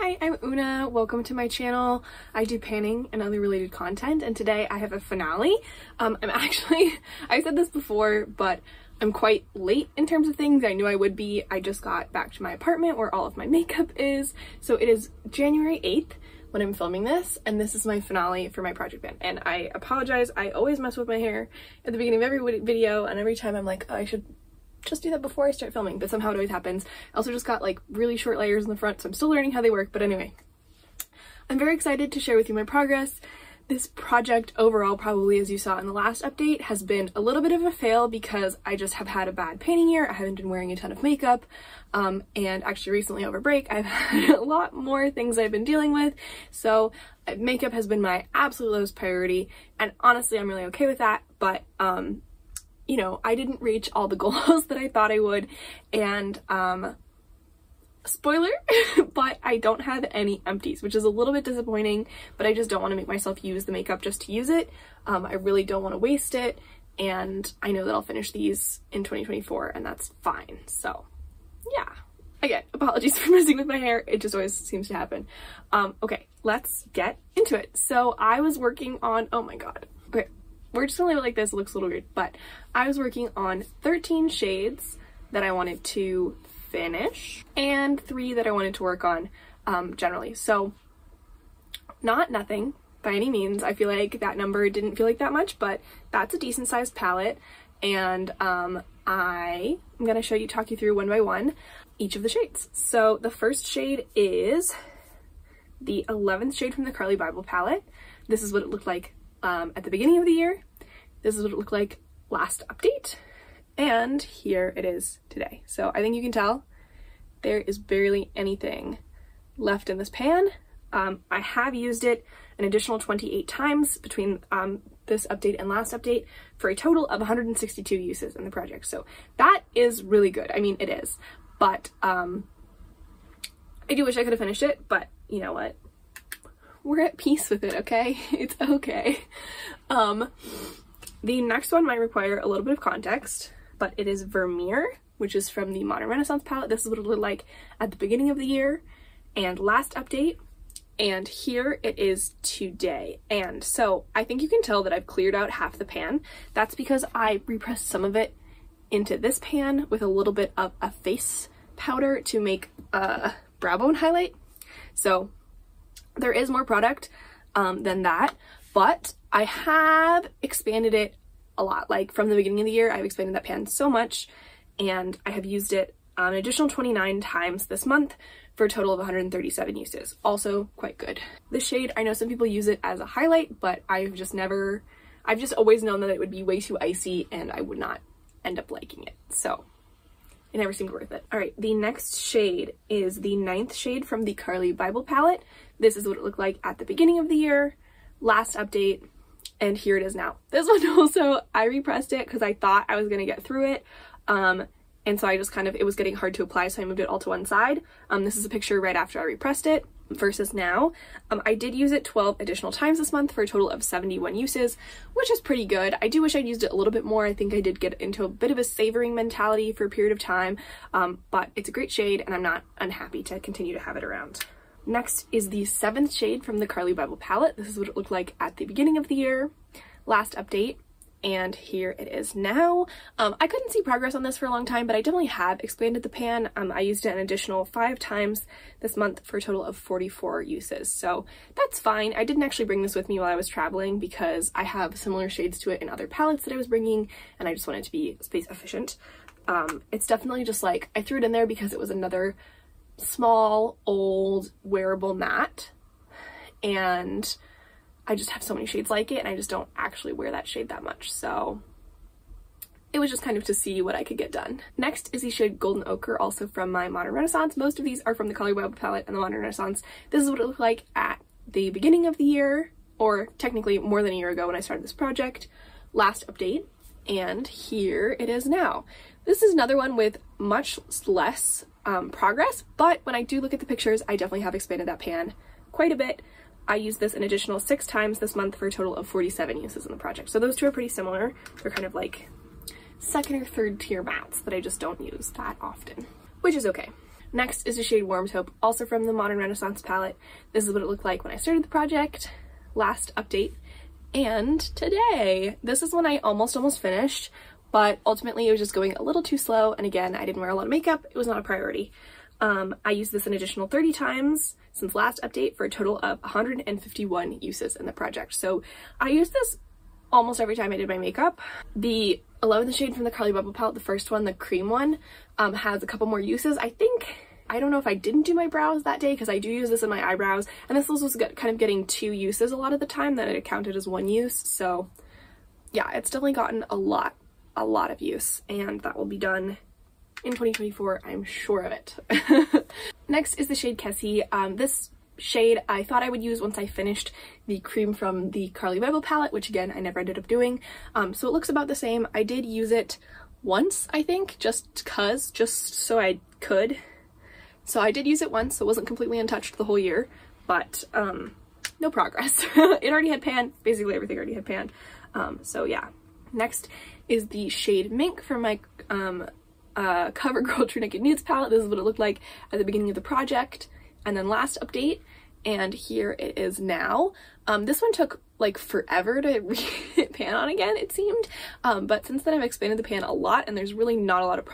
Hi, I'm Una. Welcome to my channel. I do panning and other related content, and today I have a finale. I said this before, but I'm quite late in terms of things. I knew I would be. I just got back to my apartment where all of my makeup is. So it is January 8th when I'm filming this, and this is my finale for my project pan. And I apologize. I always mess with my hair at the beginning of every video, and every time I'm like, oh, I should just do that before I start filming, but somehow it always happens. I also just got like really short layers in the front, so I'm still learning how they work, but anyway. I'm very excited to share with you my progress. This project overall, probably as you saw in the last update, has been a little bit of a fail because I just have had a bad painting year. I haven't been wearing a ton of makeup, and actually recently over break, I've had a lot more things I've been dealing with, so makeup has been my absolute lowest priority, and honestly, I'm really okay with that, but you know, I didn't reach all the goals that I thought I would, and spoiler, but I don't have any empties, which is a little bit disappointing, but I just don't want to make myself use the makeup just to use it. I really don't want to waste it, and I know that I'll finish these in 2024, and that's fine. So yeah, again, apologies for messing with my hair. It just always seems to happen. Okay, let's get into it. So I was working on, oh my god, okay, we're just gonna leave it like this. It looks a little weird, but I was working on 13 shades that I wanted to finish and 3 that I wanted to work on generally. So not nothing by any means. I feel like that number didn't feel like that much, but that's a decent sized palette, and I am gonna talk you through one by one each of the shades. So the first shade is the 11th shade from the Carli Bybel palette. This is what it looked like at the beginning of the year. This is what it looked like last update, and here it is today. So I think you can tell there is barely anything left in this pan. I have used it an additional 28 times between this update and last update for a total of 162 uses in the project. So that is really good. I mean, it is, but I do wish I could have finished it, but you know what? We're at peace with it, okay? It's okay. The next one might require a little bit of context, but it is Vermeer, which is from the Modern Renaissance palette. This is what it looked like at the beginning of the year and last update, and here it is today. And so I think you can tell that I've cleared out half the pan. That's because I repressed some of it into this pan with a little bit of a face powder to make a brow bone highlight. So there is more product than that, but I have expanded it a lot. Like from the beginning of the year, I've expanded that pan so much, and I have used it an additional 29 times this month for a total of 137 uses. Also quite good. This shade, I know some people use it as a highlight, but I've just always known that it would be way too icy and I would not end up liking it. So it never seemed worth it. All right, the next shade is the 9th shade from the Carli Bybel palette. This is what it looked like at the beginning of the year, last update, and here it is now. This one also, I repressed it because I thought I was gonna get through it. And so I just it was getting hard to apply, so I moved it all to one side. This is a picture right after I repressed it versus now. I did use it 12 additional times this month for a total of 71 uses, which is pretty good. I do wish I'd used it a little bit more. I think I did get into a bit of a savoring mentality for a period of time, but it's a great shade and I'm not unhappy to continue to have it around. Next is the 7th shade from the Carli Bybel palette. This is what it looked like at the beginning of the year, last update, and here it is now. I couldn't see progress on this for a long time, but I definitely have expanded the pan. I used it an additional 5 times this month for a total of 44 uses, so that's fine. I didn't actually bring this with me while I was traveling because I have similar shades to it in other palettes that I was bringing, and I just wanted to be space efficient. It's definitely just like, I threw it in there because it was another small, old, wearable matte, and I just have so many shades like it, and I just don't actually wear that shade that much, so it was just kind of to see what I could get done. Next is the shade Golden Ochre, also from my Modern Renaissance. Most of these are from the Carli Bybel palette and the Modern Renaissance. This is what it looked like at the beginning of the year, or technically more than a year ago when I started this project, last update, and here it is now. This is another one with much less progress, but when I do look at the pictures, I definitely have expanded that pan quite a bit. I used this an additional 6 times this month for a total of 47 uses in the project. So those two are pretty similar. They're kind of like second or third tier mattes that I just don't use that often, which is okay. Next is the shade Warm's Hope, also from the Modern Renaissance palette. This is what it looked like when I started the project, last update, and today. This is when I almost finished, but ultimately it was just going a little too slow, and again, I didn't wear a lot of makeup. It was not a priority. I used this an additional 30 times since last update for a total of 151 uses in the project. So I used this almost every time I did my makeup. The 11th shade from the Carly Bubble palette, the first one, the cream one, has a couple more uses. I don't know if I didn't do my brows that day because I do use this in my eyebrows, and this was kind of getting 2 uses a lot of the time that it counted as 1 use. So yeah, it's definitely gotten a lot of use, and that will be done in 2024, I'm sure of it. Next is the shade Kessie. This shade I thought I would use once I finished the cream from the Carly Bubble palette, which again I never ended up doing. So it looks about the same. I did use it once, I think, just so I could. So I did use it once, so it wasn't completely untouched the whole year, but no progress. It already had pan, basically everything already had pan. So yeah. Next is the shade Mink from my CoverGirl True Naked Nudes palette. This is what it looked like at the beginning of the project, and then last update, and here it is now. This one took like forever to pan on again, it seemed, but since then I've expanded the pan a lot, and there's really not a lot of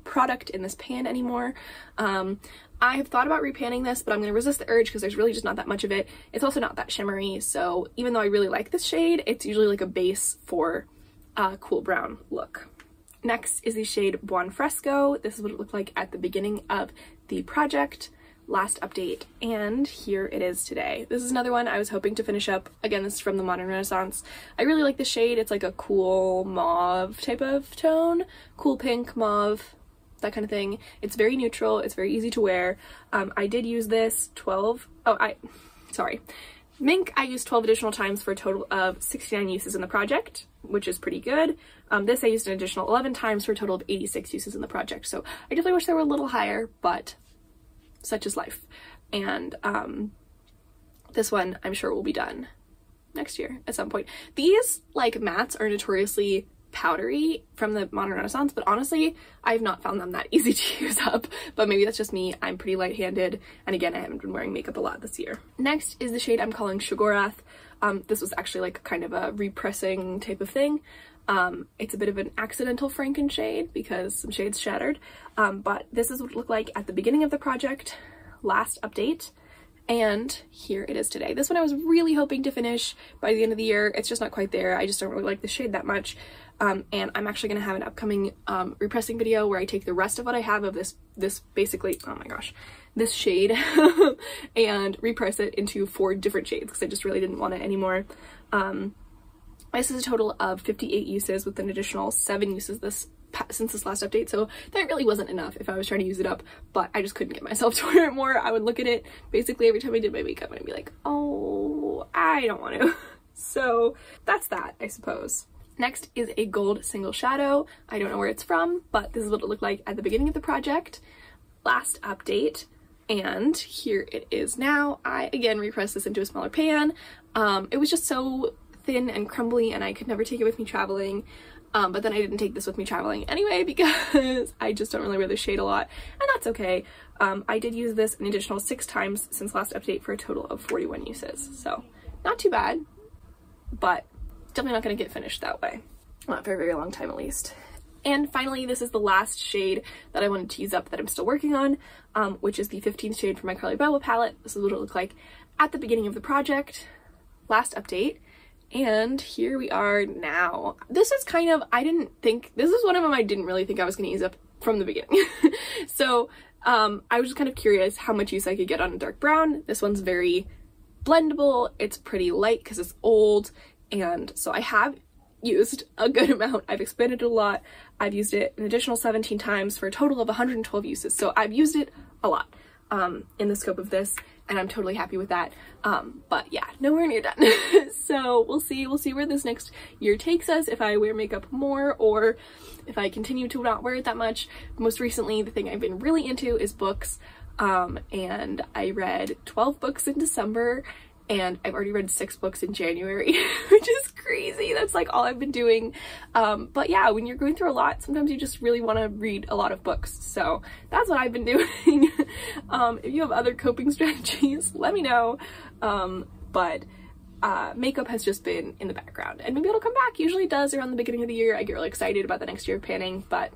product in this pan anymore. I have thought about repanning this, but I'm going to resist the urge because there's really just not that much of it. It's also not that shimmery, so even though I really like this shade, it's usually like a base for a cool brown look. Next is the shade Buon Fresco. This is what it looked like at the beginning of the project, last update, and here it is today. This is another one I was hoping to finish up. Again, this is from the Modern Renaissance. I really like the shade. It's like a cool mauve type of tone, cool pink, mauve, that kind of thing. It's very neutral. It's very easy to wear. I did use this Mink I used 12 additional times for a total of 69 uses in the project, which is pretty good. This I used an additional 11 times for a total of 86 uses in the project. So I definitely wish they were a little higher, but such is life. And this one I'm sure will be done next year at some point. These like mattes are notoriously powdery from the Modern Renaissance, but honestly I've not found them that easy to use up, but maybe that's just me. I'm pretty light-handed, and again I haven't been wearing makeup a lot this year. Next is the shade I'm calling Shogorath. This was actually like kind of a repressing type of thing. It's a bit of an accidental Franken shade because some shades shattered, but this is what it looked like at the beginning of the project, last update, and here it is today. This one I was really hoping to finish by the end of the year. It's just not quite there. I just don't really like the shade that much. And I'm actually going to have an upcoming repressing video where I take the rest of what I have of this basically, oh my gosh, this shade and repress it into 4 different shades because I just really didn't want it anymore. This is a total of 58 uses with an additional 7 uses since this last update, so that really wasn't enough if I was trying to use it up, but I just couldn't get myself to wear it more. I would look at it basically every time I did my makeup and I'd be like, oh, I don't want to. So that's that, I suppose. Next is a gold single shadow. I don't know where it's from, but this is what it looked like at the beginning of the project, last update, and here it is now. I again repressed this into a smaller pan. It was just so thin and crumbly and I could never take it with me traveling, but then I didn't take this with me traveling anyway because I just don't really wear this shade a lot, and that's okay. I did use this an additional 6 times since last update for a total of 41 uses, so not too bad, but definitely not going to get finished that way. Not for a very long time at least. And finally, this is the last shade that I wanted to use up that I'm still working on, which is the 15th shade from my Carly Bubble palette. This is what it looked like at the beginning of the project, last update, and here we are now. This is kind of, this is one of them I didn't really think I was going to use up from the beginning. So I was just kind of curious how much use I could get on a dark brown. This one's very blendable. It's pretty light because it's old. And so I have used a good amount. I've expanded it a lot. I've used it an additional 17 times for a total of 112 uses. So I've used it a lot in the scope of this, and I'm totally happy with that. But yeah, nowhere near done. So we'll see where this next year takes us, if I wear makeup more or if I continue to not wear it that much. Most recently, the thing I've been really into is books. And I read 12 books in December, and I've already read 6 books in January, which is crazy. That's like all I've been doing. But yeah, when you're going through a lot, sometimes you just really want to read a lot of books. So that's what I've been doing. If you have other coping strategies, let me know. But makeup has just been in the background, and maybe it'll come back. Usually it does around the beginning of the year. I get really excited about the next year of panning, but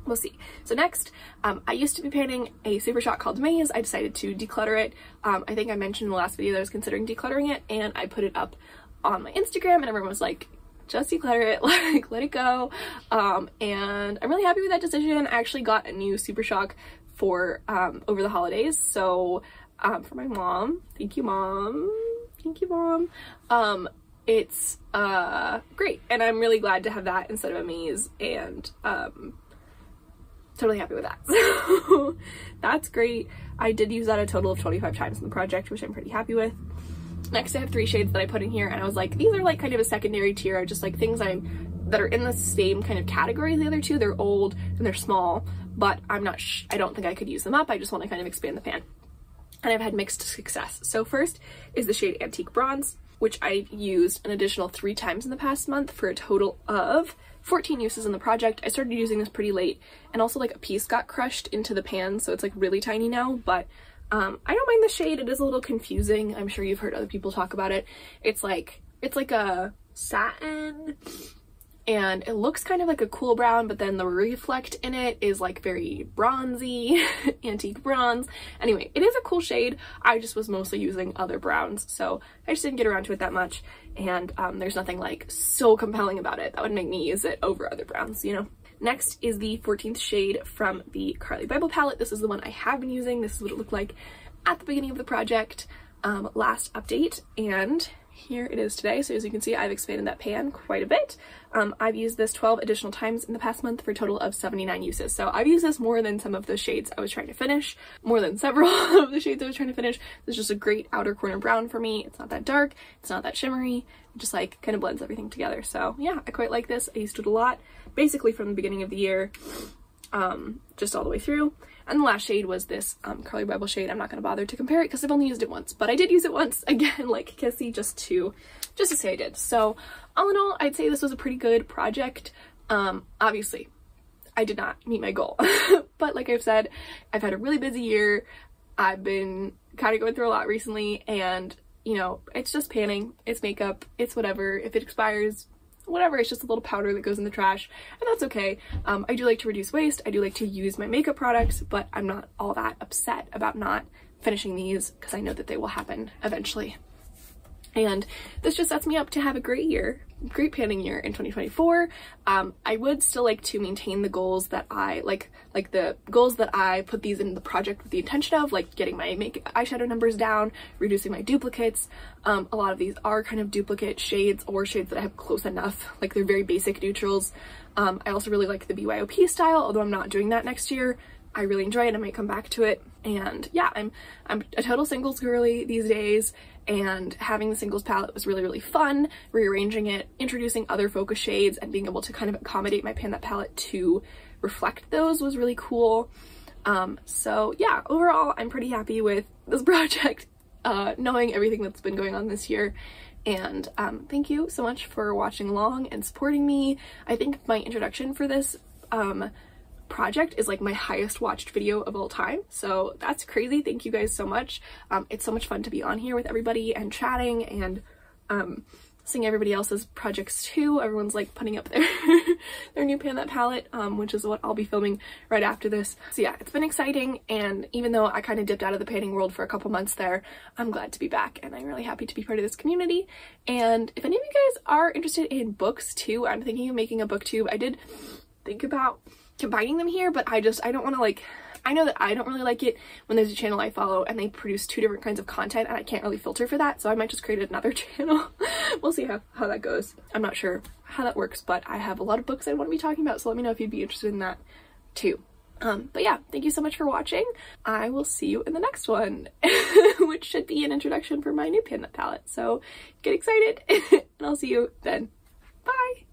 we'll see. So next, I used to be panning a Super Shock called Maze. I decided to declutter it. I think I mentioned in the last video that I was considering decluttering it, and I put it up on my Instagram, and everyone was like, just declutter it, like let it go. And I'm really happy with that decision. I actually got a new Super Shock for over the holidays. So for my mom, thank you mom. Thank you, Mom. It's great, and I'm really glad to have that instead of a Maze, and totally happy with that. So that's great. I did use that a total of 25 times in the project, which I'm pretty happy with. Next, I have 3 shades that I put in here, and I was like, these are like kind of a secondary tier, just like things that are in the same kind of category as the other 2. They're old and they're small, but I don't think I could use them up. I just want to kind of expand the pan. And I've had mixed success. So first is the shade Antique Bronze, which I've used an additional 3 times in the past month for a total of 14 uses in the project. I started using this pretty late, and also like a piece got crushed into the pan, so it's like really tiny now, but I don't mind the shade. It is a little confusing. I'm sure you've heard other people talk about it. It's like a satin, and it looks kind of like a cool brown, but then the reflect in it is like very bronzy, antique bronze. Anyway, it is a cool shade. I just was mostly using other browns, so I just didn't get around to it that much, and there's nothing like so compelling about it that would make me use it over other browns, you know? Next is the 14th shade from the Carly Bible palette. This is the one I have been using. This is what it looked like at the beginning of the project, last update, and here it is today. So as you can see, I've expanded that pan quite a bit. I've used this 12 additional times in the past month for a total of 79 uses. So I've used this more than some of the shades I was trying to finish, more than several of the shades I was trying to finish. This is just a great outer corner brown for me. It's not that dark, it's not that shimmery, it just like kind of blends everything together. So yeah, I quite like this. I used it a lot, basically from the beginning of the year, just all the way through. And the last shade was this Carly Bible shade. I'm not going to bother to compare it because I've only used it once, but I did use it once, again, like Kissy, just to say I did. So all in all, I'd say this was a pretty good project. Obviously, I did not meet my goal, but like I've said, I've had a really busy year. I've been kind of going through a lot recently, and you know, it's just panning, it's makeup, it's whatever. If it expires, whatever, it's just a little powder that goes in the trash, and that's okay. I do like to reduce waste, I do like to use my makeup products, but I'm not all that upset about not finishing these because I know that they will happen eventually. And this just sets me up to have a great year, great panning year in 2024. I would still like to maintain the goals that I like the goals that I put these in the project with the intention of, like getting my eyeshadow numbers down, reducing my duplicates. A lot of these are kind of duplicate shades or shades that I have close enough, like they're very basic neutrals. I also really like the BYOP style, although I'm not doing that next year. I really enjoy it. I might come back to it. And yeah, I'm a total singles girly these days, and having the singles palette was really, really fun. Rearranging it, introducing other focus shades, and being able to kind of accommodate my Pan That palette to reflect those was really cool. So yeah, overall, I'm pretty happy with this project, knowing everything that's been going on this year. And thank you so much for watching along and supporting me. I think my introduction for this project is like my highest watched video of all time, so that's crazy. Thank you guys so much. It's so much fun to be on here with everybody and chatting and seeing everybody else's projects too. Everyone's like putting up their new Pan That palette, which is what I'll be filming right after this. So yeah, it's been exciting, and even though I kind of dipped out of the panning world for a couple months there, I'm glad to be back, and I'm really happy to be part of this community. And if any of you guys are interested in books too, I'm thinking of making a booktube. I did think about combining them here, but I don't want to, like, I know that I don't really like it when there's a channel I follow and they produce 2 different kinds of content, and I can't really filter for that, so I might just create another channel. We'll see how that goes. I'm not sure how that works, but I have a lot of books I want to be talking about, so let me know if you'd be interested in that too. But yeah, thank you so much for watching. I will see you in the next one, which should be an introduction for my new Pan That palette, so get excited, and I'll see you then. Bye!